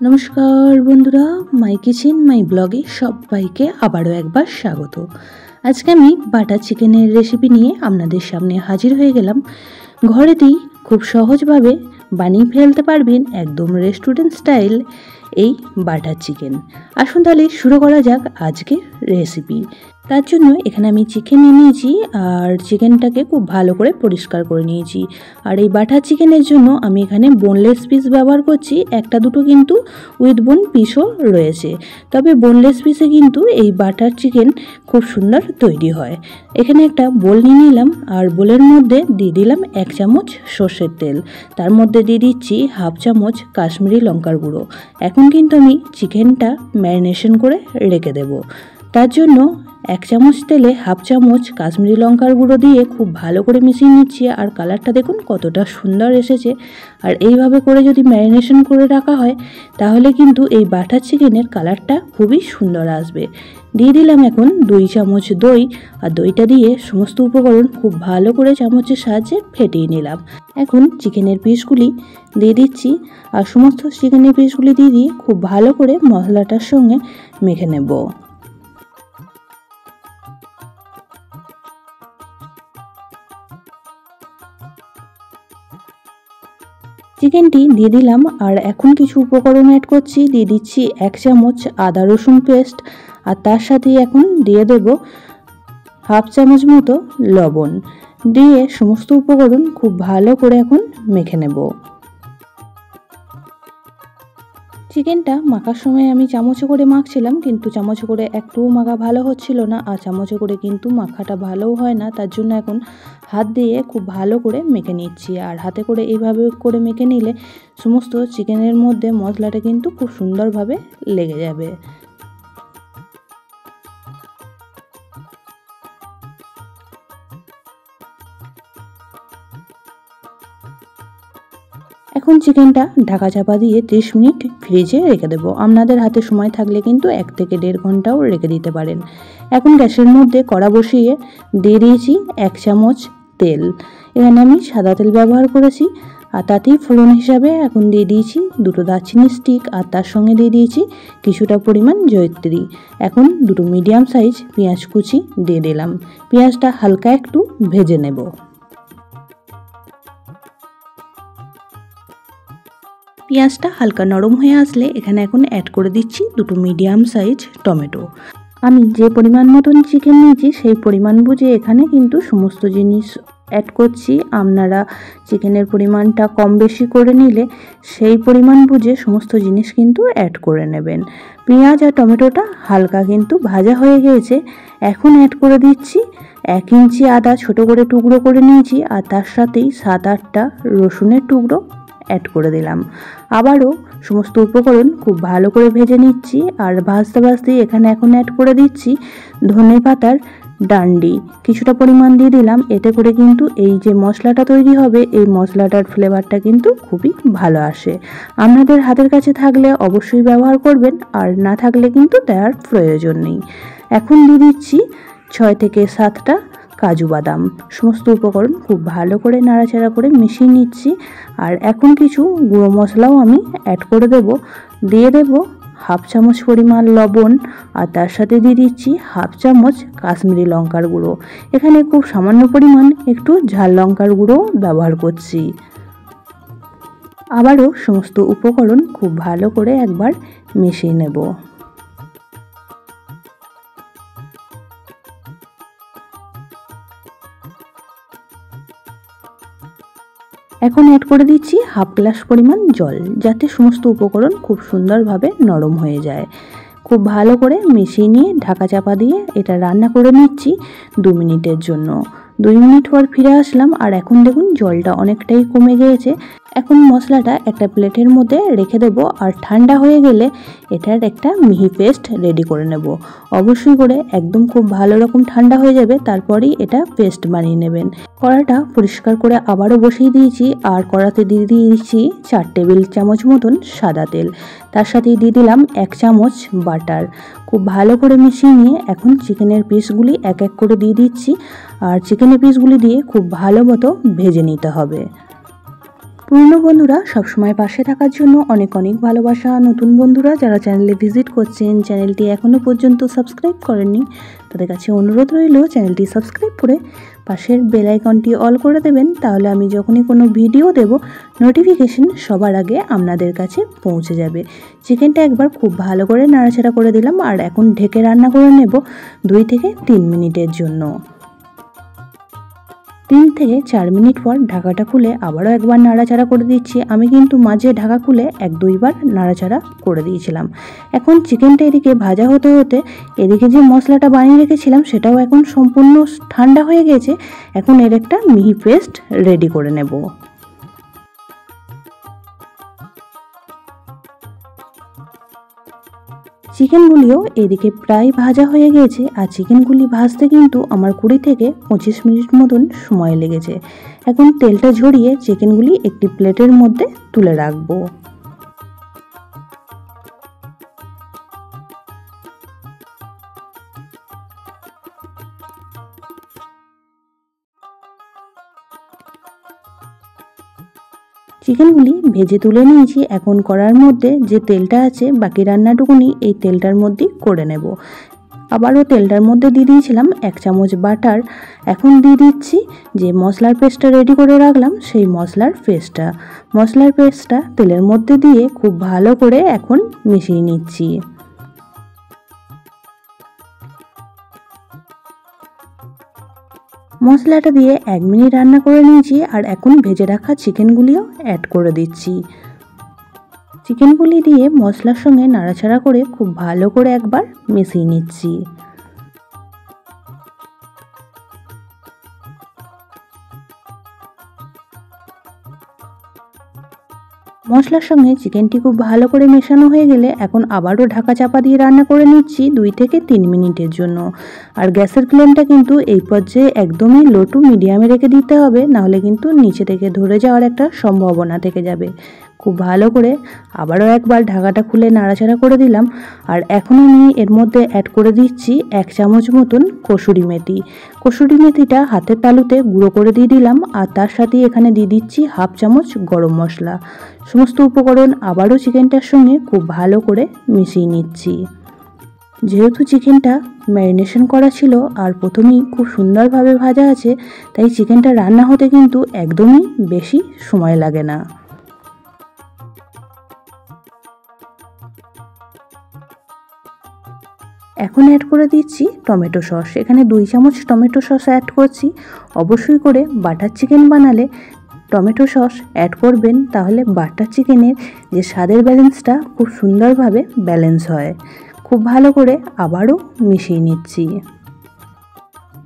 নমস্কার বন্ধুরা, মাই কিচেন মাই ব্লগে সবাইকে আবারও একবার স্বাগত। আজকে আমি বাটার চিকেনের রেসিপি নিয়ে আপনাদের সামনে হাজির হয়ে গেলাম। ঘরেতেই খুব সহজভাবে বানিয়ে ফেলতে পারবেন একদম রেস্টুরেন্ট স্টাইল এই বাটার চিকেন। আসুন তাহলে শুরু করা যাক আজকের রেসিপি। তার জন্য এখানে আমি চিকেন নিয়ে নিয়েছি আর চিকেনটাকে খুব ভালো করে পরিষ্কার করে নিয়েছি। আর এই বাটার চিকেনের জন্য আমি এখানে বোনলেস পিস ব্যবহার করছি, একটা দুটো কিন্তু উইথ বোন পিসও রয়েছে। তবে বোনলেস পিসে কিন্তু এই বাটার চিকেন খুব সুন্দর তৈরি হয়। এখানে একটা বোল নিয়ে নিলাম আর বোলের মধ্যে দিয়ে দিলাম 1 চামচ সর্ষের তেল, তার মধ্যে দিয়ে দিচ্ছি হাফ চামচ কাশ্মীরি লঙ্কার গুঁড়ো। এখন কিন্তু আমি চিকেনটা ম্যারিনেশন করে রেখে দেব। তার জন্য 1 চামচ তেলে হাফ চামচ কাশ্মীরি লঙ্কার গুঁড়ো দিয়ে খুব ভালো করে মিশিয়ে নিচ্ছি। আর কালারটা দেখুন কতটা সুন্দর এসেছে। আর এইভাবে করে যদি ম্যারিনেশন করে রাখা হয় তাহলে কিন্তু এই বাটার চিকেনের কালারটা খুবই সুন্দর আসবে। দিয়ে দিলাম এখন 2 চামচ দই, আর দইটা দিয়ে সমস্ত উপকরণ খুব ভালো করে চামচের সাহায্যে ফেটিয়ে নিলাম। এখন চিকেনের পিসগুলি দিয়ে দিচ্ছি আর সমস্ত চিকেনের পিসগুলি দিয়ে খুব ভালো করে মশলাটার সঙ্গে মেখে নেব। চিকেনটি দিয়ে দিলাম আর এখন কিছু উপকরণ অ্যাড করছি। দিয়ে দিচ্ছি 1 চামচ আদা রসুন পেস্ট, আর তার সাথে এখন দিয়ে দেব হাফ চামচ মতো লবণ। দিয়ে সমস্ত উপকরণ খুব ভালো করে এখন মেখে নেব। চিকেনটা মাখার সময় আমি চামচে করে মাখছিলাম, কিন্তু চামচে করে একটুও মাখা ভালো হচ্ছিল না, আর চামচে করে কিন্তু মাখাটা ভালোও হয় না। তার জন্য এখন হাত দিয়ে খুব ভালো করে মেখে নিচ্ছি। আর হাতে করে এইভাবে করে মেখে নিলে সমস্ত চিকেনের মধ্যে মশলাটা কিন্তু খুব সুন্দরভাবে লেগে যাবে। এখন চিকেনটা ঢাকা চাপা দিয়ে 30 মিনিট ফ্রিজে রেখে দেবো। আপনাদের হাতে সময় থাকলে কিন্তু 1 থেকে 1.5 ঘন্টাও রেখে দিতে পারেন। এখন গ্যাসের মধ্যে কড়া বসিয়ে দিয়ে দিয়েছি 1 চামচ তেল। এখানে আমি সাদা তেল ব্যবহার করেছি। আর তাতেই ফোড়ন হিসাবে এখন দিয়ে দিয়েছি 2টো দারচিনি স্টিক, আর তার সঙ্গে দিয়ে দিয়েছি কিছুটা পরিমাণ জয়িত্রী। এখন 2টো মিডিয়াম সাইজ পেঁয়াজ কুচি দিয়ে দিলাম। পেঁয়াজটা হালকা একটু ভেজে নেব। পেঁয়াজটা হালকা নরম হয়ে আসলে এখানে এখন অ্যাড করে দিচ্ছি 2টো মিডিয়াম সাইজ টমেটো। আমি যে পরিমাণ মতন চিকেন নিয়েছি সেই পরিমাণ বুঝে এখানে কিন্তু সমস্ত জিনিস অ্যাড করছি। আপনারা চিকেনের পরিমাণটা কম বেশি করে নিলে সেই পরিমাণ বুঝে সমস্ত জিনিস কিন্তু অ্যাড করে নেবেন। পেঁয়াজ আর টমেটোটা হালকা কিন্তু ভাজা হয়ে গিয়েছে। এখন অ্যাড করে দিচ্ছি 1 ইঞ্চি আদা ছোট করে টুকরো করে নিয়েছি, আর তার সাথেই 7-8টা রসুনের টুকরো অ্যাড করে দিলাম। আবারও সমস্ত উপকরণ খুব ভালো করে ভেজে নিচ্ছি। আর ভাজতে ভাজতেই এখানে এখন অ্যাড করে দিচ্ছি ধনে পাতার ডান্ডি কিছুটা পরিমাণ দিয়ে দিলাম। এতে করে কিন্তু এই যে মশলাটা তৈরি হবে এই মশলাটার ফ্লেভারটা কিন্তু খুবই ভালো আসে। আপনাদের হাতের কাছে থাকলে অবশ্যই ব্যবহার করবেন, আর না থাকলে কিন্তু দেওয়ার প্রয়োজন নেই। এখন দিয়ে দিচ্ছি 6 থেকে 7টা কাজু বাদাম। সমস্ত উপকরণ খুব ভালো করে নাড়াচাড়া করে মিশিয়ে নিচ্ছি। আর এখন কিছু গুঁড়ো মশলাও আমি অ্যাড করে দেব। দিয়ে দেব হাফ চামচ পরিমাণ লবণ, আর তার সাথে দিয়ে দিচ্ছি হাফ চামচ কাশ্মীরি লঙ্কার গুঁড়ো। এখানে খুব সামান্য পরিমাণ একটু ঝাল লঙ্কার গুঁড়ো ব্যবহার করছি। আবারও সমস্ত উপকরণ খুব ভালো করে একবার মিশিয়ে নেব। এখন অ্যাড করে দিচ্ছি হাফ গ্লাস পরিমাণ জল, যাতে সমস্ত উপকরণ খুব সুন্দরভাবে নরম হয়ে যায়। খুব ভালো করে মিশিয়ে নিয়ে ঢাকা চাপা দিয়ে এটা রান্না করে নিচ্ছি 2 মিনিটের জন্য। 2 মিনিট পর ফিরে আসলাম, আর এখন দেখুন জলটা অনেকটাই কমে গিয়েছে। এখন মশলাটা একটা প্লেটের মধ্যে রেখে দেব, আর ঠান্ডা হয়ে গেলে এটার একটা মিহি পেস্ট রেডি করে নেব। অবশ্যই করে একদম খুব ভালো রকম ঠান্ডা হয়ে যাবে, তারপরেই এটা পেস্ট বানিয়ে নেবেন। কড়াটা পরিষ্কার করে আবারও বসিয়ে দিয়েছি, আর কড়াতে দিয়ে দিয়েছি 4 টেবিল চামচ মতন সাদা তেল। তার সাথে দিয়ে দিলাম 1 চামচ বাটার। খুব ভালো করে মিশিয়ে নিয়ে এখন চিকেনের পিসগুলি এক এক করে দিয়ে দিচ্ছি, আর চিকেনের পিসগুলি দিয়ে খুব ভালো মতো ভেজে নিতে হবে। পুরনো বন্ধুরা সবসময় পাশে থাকার জন্য অনেক অনেক ভালোবাসা। নতুন বন্ধুরা যারা চ্যানেলে ভিজিট করছেন, চ্যানেলটি এখনও পর্যন্ত সাবস্ক্রাইব করেননি, তাদের কাছে অনুরোধ রইল চ্যানেলটি সাবস্ক্রাইব করে পাশের বেল আইকনটি অল করে দেবেন। তাহলে আমি যখনই কোনো ভিডিও দেব, নোটিফিকেশন সবার আগে আপনাদের কাছে পৌঁছে যাবে। চিকেনটা একবার খুব ভালো করে নাড়াচাড়া করে দিলাম, আর এখন ঢেকে রান্না করে নেব 2 থেকে 3 মিনিটের জন্য। 3 থেকে 4 মিনিট পর ঢাকাটা খুলে আবারও একবার নাড়াচাড়া করে দিচ্ছি। আমি কিন্তু মাঝে ঢাকা খুলে 1-2 বার নাড়াচাড়া করে দিয়েছিলাম। এখন চিকেনটা এদিকে ভাজা হতে হতে এদিকে যে মশলাটা বানিয়ে রেখেছিলাম সেটাও এখন সম্পূর্ণ ঠান্ডা হয়ে গেছে। এখন এর একটা মিহি পেস্ট রেডি করে নেব। চিকেনগুলিও এদিকে প্রায় ভাজা হয়ে গেছে, আর চিকেনগুলি ভাজতে কিন্তু আমার 20 থেকে 25 মিনিট মতন সময় লেগেছে। এখন তেলটা ঝরিয়ে চিকেনগুলি একটি প্লেটের মধ্যে তুলে রাখবো। চিকেনগুলি ভেজে তুলে নিয়েছি। এখন কড়ার মধ্যে যে তেলটা আছে বাকি রান্নাটুকুনি এই তেলটার মধ্যেই করে নেব। আবারও তেলটার মধ্যে দিয়ে দিয়েছিলাম 1 চামচ বাটার। এখন দিয়ে দিচ্ছি যে মশলার পেস্টটা রেডি করে রাখলাম, সেই মশলার পেস্টটা তেলের মধ্যে দিয়ে খুব ভালো করে এখন মিশিয়ে নিচ্ছি। মশলাটা দিয়ে 1 মিনিট রান্না করে নিয়েছি, আর এখন ভেজে রাখা চিকেনগুলিও অ্যাড করে দিচ্ছি। চিকেনগুলি দিয়ে মশলার সঙ্গে নাড়াচাড়া করে খুব ভালো করে একবার মিশিয়ে নিচ্ছি। মশলার সঙ্গে চিকেনটি খুব ভালো করে মেশানো হয়ে গেলে এখন আবারও ঢাকা চাপা দিয়ে রান্না করে নিচ্ছি 2 থেকে 3 মিনিটের জন্য। আর গ্যাসের ফ্লেমটা কিন্তু এই পর্যায়ে একদমই লো টু মিডিয়ামে রেখে দিতে হবে, নাহলে কিন্তু নিচে থেকে ধরে যাওয়ার একটা সম্ভাবনা থেকে যাবে। খুব ভালো করে আবারও একবার ঢাকাটা খুলে নাড়াচাড়া করে দিলাম, আর এখন আমি এর মধ্যে অ্যাড করে দিচ্ছি 1 চামচ মতন কসুরি মেথি। কসুরি মেথিটা হাতের তালুতে গুঁড়ো করে দিয়ে দিলাম, আর তার সাথে এখানে দিয়ে দিচ্ছি 1/2 চামচ গরম মশলা। সমস্ত উপকরণ আবারও চিকেনটার সঙ্গে খুব ভালো করে মিশিয়ে নিচ্ছি। যেহেতু চিকেনটা ম্যারিনেশন করা ছিল আর প্রথমেই খুব সুন্দরভাবে ভাজা আছে, তাই চিকেনটা রান্না হতে কিন্তু একদমই বেশি সময় লাগে না। এখন অ্যাড করে দিচ্ছি টমেটো সস। এখানে 2 চামচ টমেটো সস অ্যাড করছি। অবশ্যই করে বাটার চিকেন বানালে টমেটো সস অ্যাড করবেন, তাহলে বাটার চিকেনের যে স্বাদের ব্যালেন্সটা খুব সুন্দরভাবে ব্যালেন্স হয়। খুব ভালো করে আবারও মিশিয়ে নিচ্ছি।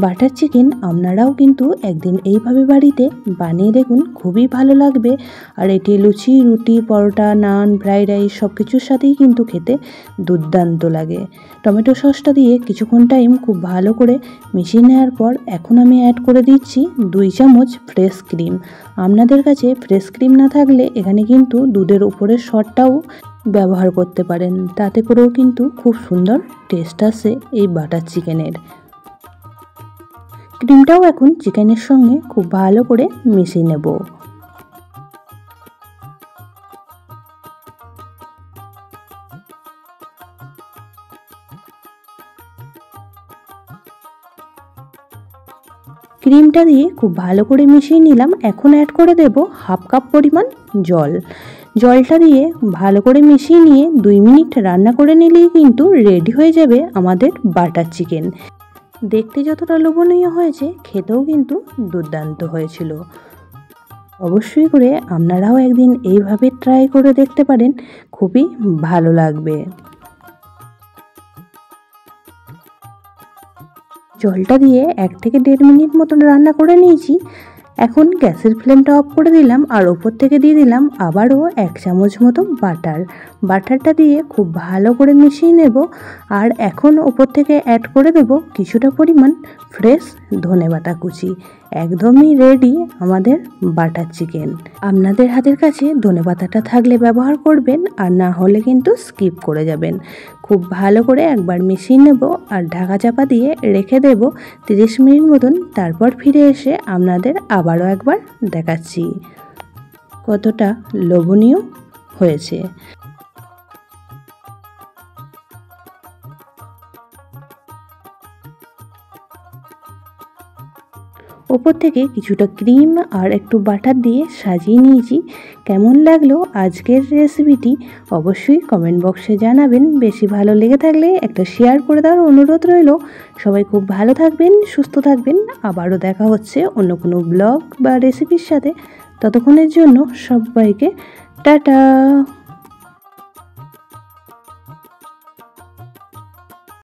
বাটার চিকেন আপনারাও কিন্তু একদিন এইভাবে বাড়িতে বানিয়ে দেখুন, খুবই ভালো লাগবে। আর এটি লুচি, রুটি, পরোটা, নান, ফ্রাইড রাইস সব কিছুর সাথেই কিন্তু খেতে দুর্দান্ত লাগে। টমেটো সসটা দিয়ে কিছুক্ষণ টাইম খুব ভালো করে মিশিয়ে নেওয়ার পর এখন আমি অ্যাড করে দিচ্ছি 2 চামচ ফ্রেশ ক্রিম। আপনাদের কাছে ফ্রেশ ক্রিম না থাকলে এখানে কিন্তু দুধের উপরের সরটাও ব্যবহার করতে পারেন, তাতে করেও কিন্তু খুব সুন্দর টেস্ট আসে এই বাটার চিকেনের। ক্রিমটাও এখন চিকেনের সঙ্গে খুব ভালো করে মিশিয়ে নেব। ক্রিমটা দিয়ে খুব ভালো করে মিশিয়ে নিলাম। এখন অ্যাড করে দেব 1/2 কাপ পরিমাণ জল। জলটা দিয়ে ভালো করে মিশিয়ে নিয়ে 2 মিনিট রান্না করে নিলেই কিন্তু রেডি হয়ে যাবে আমাদের বাটার চিকেন। দেখতে যতটা লোভনীয় হয়েছে, খেতেও কিন্তু দুর্দান্ত হয়েছিল। অবশ্যই করে আপনারাও একদিন এইভাবে ট্রাই করে দেখতে পারেন, খুবই ভালো লাগবে। জলটা দিয়ে 1 থেকে 1.5 মিনিট মতন রান্না করে নিয়েছি। এখন গ্যাসের ফ্লেমটা অফ করে দিলাম, আর ওপর থেকে দিয়ে দিলাম আবারও 1 চামচ মতো বাটারটা দিয়ে খুব ভালো করে মিশিয়ে নেব। আর এখন ওপর থেকে অ্যাড করে দেব কিছুটা পরিমাণ ফ্রেশ ধনেপাতা কুচি। একদমই রেডি আমাদের বাটার চিকেন। আপনাদের হাতের কাছে ধনেপাতাটা থাকলে ব্যবহার করবেন, আর না হলে কিন্তু স্কিপ করে যাবেন। খুব ভালো করে একবার মিশিয়ে নেব, আর ঢাকা চাপা দিয়ে রেখে দেব 30 মিনিট মতন। তারপর ফিরে এসে আপনাদের আবারও একবার দেখাচ্ছি। কতটা লোভনীয় হয়েছে। ওপর থেকে কিছুটা ক্রিম আর একটু বাটার দিয়ে সাজিয়ে নিয়েছি। কেমন লাগলো আজকের রেসিপিটি অবশ্যই কমেন্ট বক্সে জানাবেন। বেশি ভালো লেগে থাকলে একটা শেয়ার করে দেওয়ার অনুরোধ রইল। সবাই খুব ভালো থাকবেন, সুস্থ থাকবেন। আবারও দেখা হচ্ছে অন্য কোনো ব্লগ বা রেসিপির সাথে। ততক্ষণের জন্য সবাইকে টাটা।